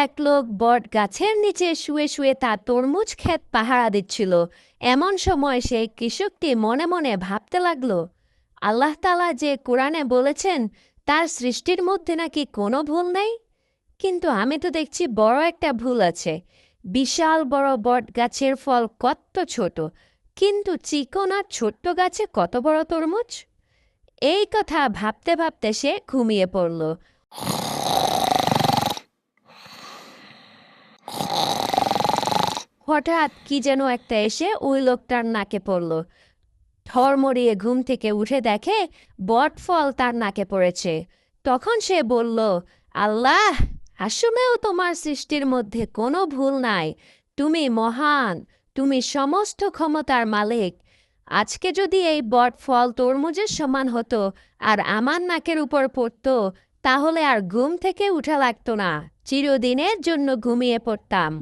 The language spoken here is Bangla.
এক লোক বট গাছের নিচে শুয়ে শুয়ে তার তরমুজ ক্ষেত পাহারা দিচ্ছিল। এমন সময় সেই কৃষকটি মনে মনে ভাবতে লাগলো, আল্লাহ তাআলা যে কোরআনে বলেছেন তার সৃষ্টির মধ্যে নাকি কোনো ভুল নেই, কিন্তু আমি তো দেখছি বড় একটা ভুল আছে। বিশাল বড় বট গাছের ফল কত ছোট, কিন্তু চিকন আর ছোট্ট গাছে কত বড় তরমুজ। এই কথা ভাবতে ভাবতে সে ঘুমিয়ে পড়ল। হঠাৎ কি যেন একটা এসে ওই লোকটার নাকে পড়ল। ধড়মড়িয়ে ঘুম থেকে উঠে দেখে বটফল তার নাকে পড়েছে। তখন সে বলল, আল্লাহ, আসলেও তোমার সৃষ্টির মধ্যে কোনো ভুল নাই। তুমি মহান, তুমি সমস্ত ক্ষমতার মালিক। আজকে যদি এই বটফল তরমুজের সমান হতো আর আমার নাকের উপর পড়তো, তাহলে আর ঘুম থেকে উঠা লাগতো না, চিরদিনের জন্য ঘুমিয়ে পড়তাম।